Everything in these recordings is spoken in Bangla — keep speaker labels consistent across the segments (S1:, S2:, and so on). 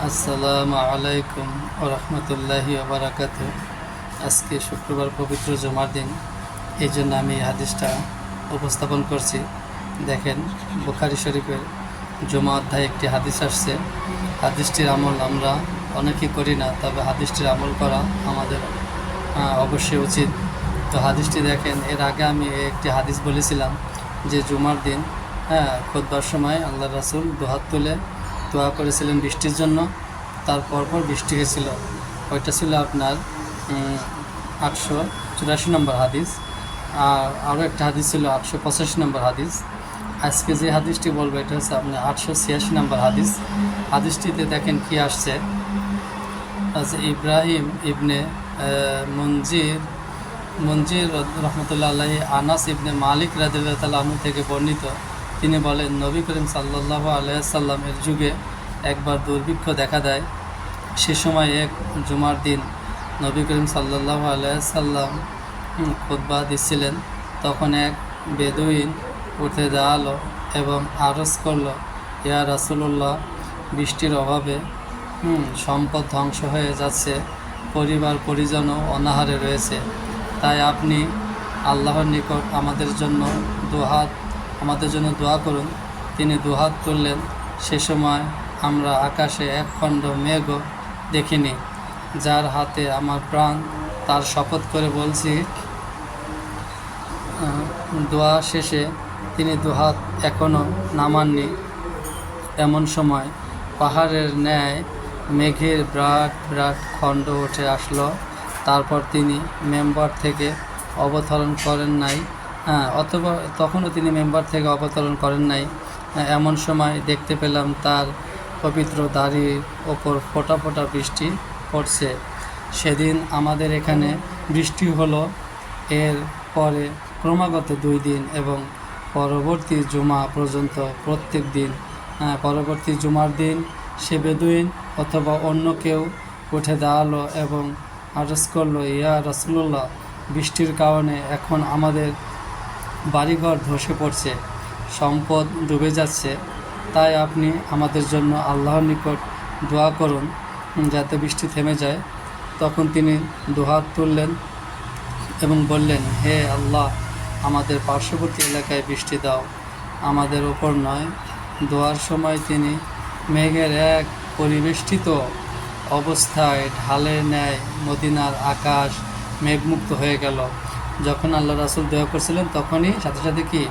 S1: আসসালামু আলাইকুম ওয়া রাহমাতুল্লাহি ওয়া বারাকাতুহু। আজকে শুক্রবার পবিত্র জুমার দিন, এই জন্য আমি এই হাদিসটা উপস্থাপন করছি। দেখেন, বুখারী শরীফের জুমা অধ্যায়ে একটি হাদিস আসছে। হাদিসটির আমল আমরা অনেকেই করি না, তবে হাদিসটির আমল করা আমাদের অবশ্যই উচিত। তো হাদিসটি দেখেন, এর আগে আমি একটি হাদিস বলেছিলাম যে জুমার দিন খুতবার সময় আল্লাহ রাসূল দুহাত তুলে দোয়া করেছিলেন বৃষ্টির জন্য। তারপর বৃষ্টি হয়েছিল। ওইটা ছিল আপনার 884 নম্বর হাদিস। আর আরও একটা হাদিস ছিল 885 নম্বর হাদিস। আজকে যে হাদিসটি বলবো এটা হচ্ছে আপনার 886 নম্বর হাদিস। হাদিসটিতে দেখেন কি আসছে। ইব্রাহিম ইবনে মঞ্জির রহমতুল্লাহ আলাইহি আনাস ইবনে মালিক রাদিয়াল্লাহু তাআলা আনহু থেকে বর্ণিত। তিনি বলেন, নবী করিম সাল্লাল্লাহু আলাইহি ওয়াসাল্লামের যুগে একবার দুর্ভিক্ষ দেখা দেয়। সে সময় এক জুমার দিন নবী করিম সাল্লাল্লাহু আলাইহি ওয়াসাল্লাম খুতবা দিচ্ছিলেন। তখন এক বেদুইন উঠে দাঁড়ালো এবং আরজ করল, ইয়া রাসূলুল্লাহ, বৃষ্টির অভাবে সম্পদ ধ্বংস হয়ে যাচ্ছে, পরিবার পরিজনও অনাহারে রয়েছে। তাই আপনি আল্লাহর নিকট আমাদের জন্য দোয়া করুন। তিনি দুহাত তুললেন। সে সময় আমরা আকাশে এক খণ্ড মেঘও দেখিনি। যার হাতে আমার প্রাণ, তার শপথ করে বলছি। দোয়া শেষে তিনি দুহাত এখনও নামাননি। এমন সময় পাহাড়ের ন্যায় মেঘের বিরাট বিরাট খণ্ড উঠে আসলো। তারপর তিনি মেম্বার থেকে অবতরণ করেন নাই, অথবা তখনও তিনি মেম্বার থেকে অবতরণ করেন নাই। এমন সময় দেখতে পেলাম তার পবিত্র দাড়ির ওপর ফোঁটা ফোঁটা বৃষ্টি পড়ছে। সেদিন আমাদের এখানে বৃষ্টি হলো। এর পরে ক্রমাগত 2 দিন এবং পরবর্তী জুমা পর্যন্ত প্রত্যেক দিন, পরবর্তী জুমার দিন সে বেদুইন অথবা অন্য কেউ উঠে দাঁড়ালো এবং আরজ করলো, ইয়া রাসূলুল্লাহ, বৃষ্টির কারণে এখন আমাদের বাড়িঘর ধসে পড়ছে, সম্পদ ডুবে যাচ্ছে। তাই আপনি আমাদের জন্য আল্লাহর নিকট দোয়া করুন যাতে বৃষ্টি থেমে যায়। তখন তিনি দুহাত তুললেন এবং বললেন, হে আল্লাহ, আমাদের পার্শ্ববর্তী এলাকায় বৃষ্টি দাও, আমাদের ওপর নয়। দোয়ার সময় তিনি মেঘের এক পরিবেষ্টিত অবস্থায় ঢালের ন্যায় মদিনার আকাশ মেঘমুক্ত হয়ে গেল। যখন আল্লাহ রাসূল দোয়া করছিলেন তখনই সাথে সাথে কি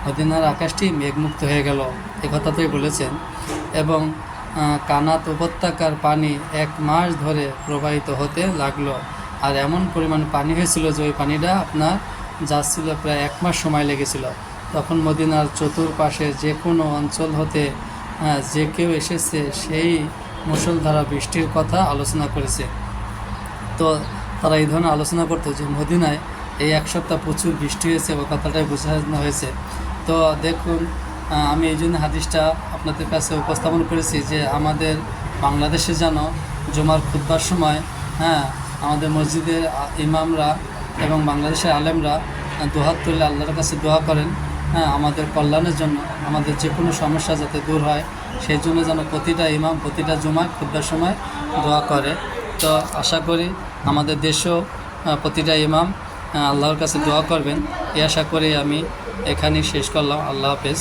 S1: মদিনার আকাশটি মেঘমুক্ত হয়ে গেল, এ কথাটাই বলেছেন। এবং কানাত উপত্যকার পানি 1 মাস ধরে প্রবাহিত হতে লাগলো। আর এমন পরিমাণ পানি হয়েছিল যে ওই পানিটা আপনার যাচ্ছিল প্রায় 1 মাস সময় লেগেছিল। তখন মদিনার চতুর্পাশে যে কোনো অঞ্চল হতে যে কেউ এসেছে সেই মুষলধারা বৃষ্টির কথা আলোচনা করেছে। তো তারা এই ধরনের আলোচনা করতো যে মদিনায় এই 1 সপ্তাহ প্রচুর বৃষ্টি হয়েছে, ওই কথাটাই বোঝানো হয়েছে। তো দেখুন, আমি এই জন্য হাদিসটা আপনাদের কাছে উপস্থাপন করেছি যে আমাদের বাংলাদেশে যেন জুমার খুতবার সময় আমাদের মসজিদের ইমামরা এবং বাংলাদেশের আলেমরা দুহাত তুলে আল্লাহর কাছে দোয়া করেন, আমাদের কল্যাণের জন্য, আমাদের যে কোনো সমস্যা যাতে দূর হয় সেই জন্য যেন প্রতিটা ইমাম প্রতিটা জুমায় খুতবার সময় দোয়া করে। তো আশা করি আমাদের দেশেও প্রতিটা ইমাম আল্লাহর কাছে দোয়া করবেন। এই আশা করে আমি এখানেই শেষ করলাম। আল্লাহ হাফেজ।